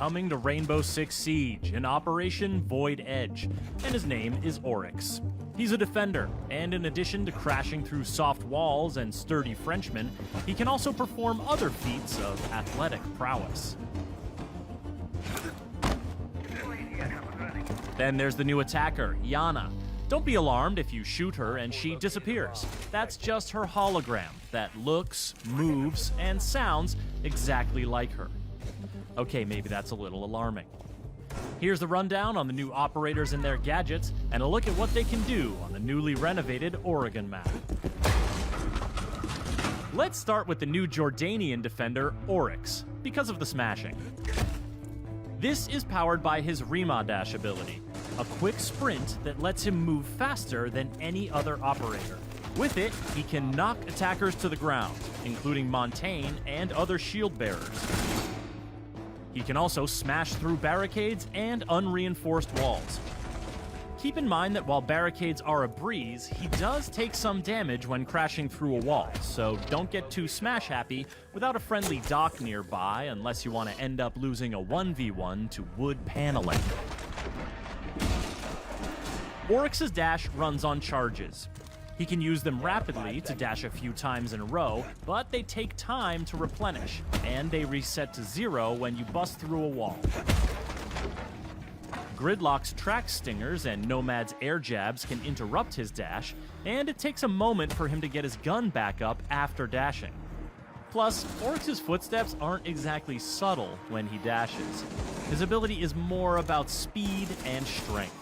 coming to Rainbow Six Siege in Operation Void Edge, and his name is Oryx. He's a defender, and in addition to crashing through soft walls and sturdy Frenchmen, he can also perform other feats of athletic prowess. Then there's the new attacker, Yana. Don't be alarmed if you shoot her and she disappears. That's just her hologram that looks, moves, and sounds exactly like her. Okay, maybe that's a little alarming. Here's the rundown on the new operators and their gadgets, and a look at what they can do on the newly renovated Oregon map. Let's start with the new Jordanian defender, Oryx, because of the smashing. This is powered by his Rima Dash ability, a quick sprint that lets him move faster than any other operator. With it, he can knock attackers to the ground, including Montaigne and other shield bearers. He can also smash through barricades and unreinforced walls. Keep in mind that while barricades are a breeze, he does take some damage when crashing through a wall, so don't get too smash happy without a friendly dock nearby unless you want to end up losing a 1v1 to wood paneling. Oryx's dash runs on charges. He can use them rapidly to dash a few times in a row, but they take time to replenish, and they reset to 0 when you bust through a wall. Gridlock's track stingers and Nomad's air jabs can interrupt his dash, and it takes a moment for him to get his gun back up after dashing. Plus, Oryx's footsteps aren't exactly subtle when he dashes. His ability is more about speed and strength.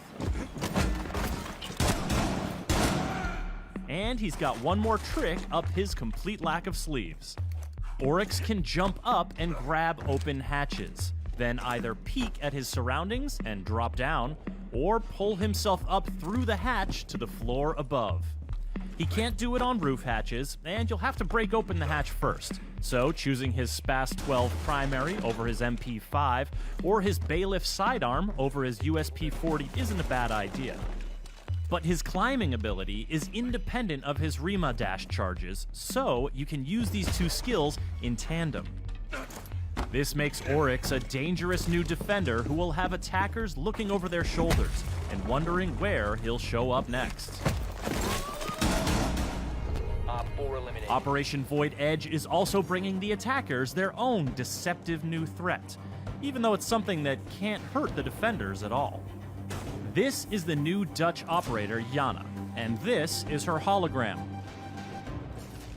And he's got one more trick up his complete lack of sleeves. Oryx can jump up and grab open hatches, then either peek at his surroundings and drop down, or pull himself up through the hatch to the floor above. He can't do it on roof hatches, and you'll have to break open the hatch first, so choosing his Spas 12 primary over his MP5, or his Bailiff sidearm over his USP 40 isn't a bad idea. But his climbing ability is independent of his Rima dash charges, so you can use these two skills in tandem. This makes Oryx a dangerous new defender who will have attackers looking over their shoulders and wondering where he'll show up next. Operation Void Edge is also bringing the attackers their own deceptive new threat, even though it's something that can't hurt the defenders at all. This is the new Dutch operator, Yana, and this is her hologram.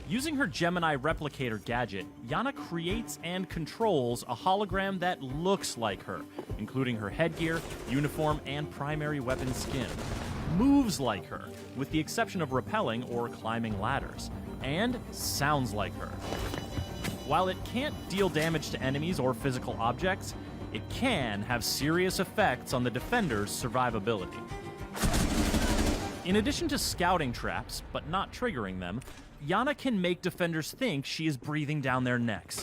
Using her Gemini replicator gadget, Yana creates and controls a hologram that looks like her, including her headgear, uniform, and primary weapon skin. Moves like her, with the exception of rappelling or climbing ladders, and sounds like her. While it can't deal damage to enemies or physical objects, it can have serious effects on the defender's survivability. In addition to scouting traps, but not triggering them, Yana can make defenders think she is breathing down their necks,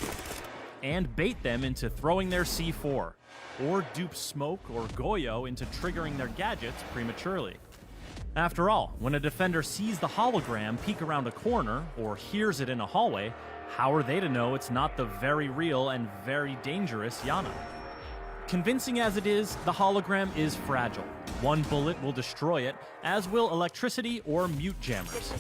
and bait them into throwing their C4, or dupe Smoke or Goyo into triggering their gadgets prematurely. After all, when a defender sees the hologram peek around a corner, or hears it in a hallway, how are they to know it's not the very real and very dangerous Yana? Convincing as it is, the hologram is fragile. One bullet will destroy it, as will electricity or mute jammers.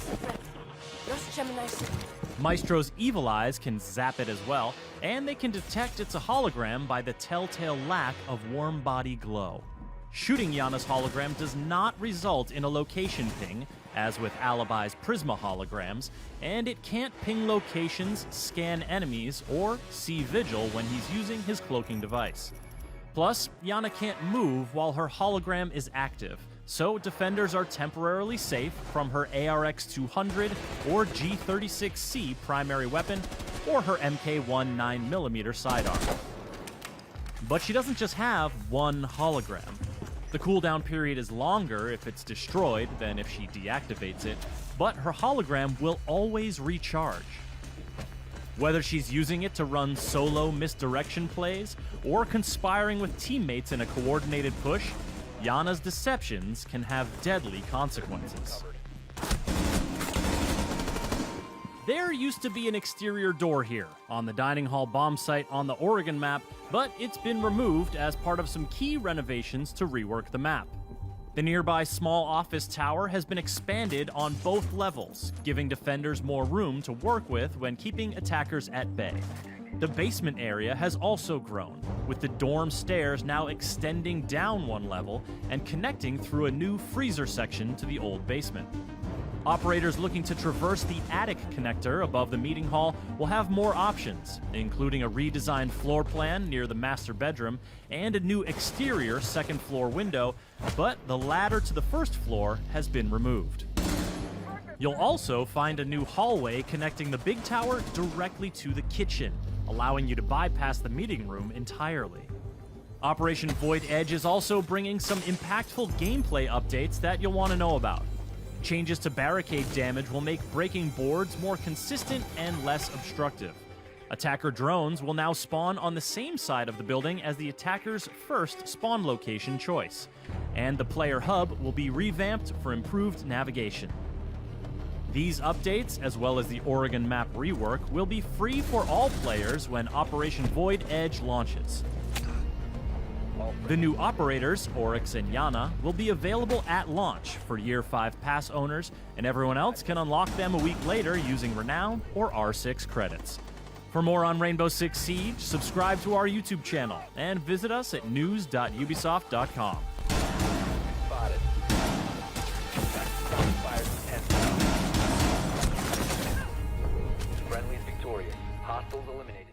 Maestro's evil eyes can zap it as well, and they can detect it's a hologram by the telltale lack of warm body glow. Shooting Yana's hologram does not result in a location ping, as with Alibi's Prisma holograms, and it can't ping locations, scan enemies, or see Vigil when he's using his cloaking device. Plus, Yana can't move while her hologram is active, so defenders are temporarily safe from her ARX-200 or G36C primary weapon, or her MK1 9mm sidearm. But she doesn't just have one hologram. The cooldown period is longer if it's destroyed than if she deactivates it, but her hologram will always recharge. Whether she's using it to run solo misdirection plays, or conspiring with teammates in a coordinated push, Yana's deceptions can have deadly consequences. There used to be an exterior door here, on the dining hall bomb site on the Oregon map, but it's been removed as part of some key renovations to rework the map. The nearby small office tower has been expanded on both levels, giving defenders more room to work with when keeping attackers at bay. The basement area has also grown, with the dorm stairs now extending down one level and connecting through a new freezer section to the old basement. Operators looking to traverse the attic connector above the meeting hall will have more options, including a redesigned floor plan near the master bedroom and a new exterior second floor window, but the ladder to the first floor has been removed. You'll also find a new hallway connecting the big tower directly to the kitchen, allowing you to bypass the meeting room entirely. Operation Void Edge is also bringing some impactful gameplay updates that you'll want to know about. Changes to barricade damage will make breaking boards more consistent and less obstructive. Attacker drones will now spawn on the same side of the building as the attacker's first spawn location choice. And the player hub will be revamped for improved navigation. These updates, as well as the Oregon map rework, will be free for all players when Operation Void Edge launches. The new operators, Oryx and Yana, will be available at launch for Year 5 pass owners, and everyone else can unlock them a week later using Renown or R6 credits. For more on Rainbow Six Siege, subscribe to our YouTube channel and visit us at news.ubisoft.com. Spotted. Friendly's victorious. Hostiles eliminated.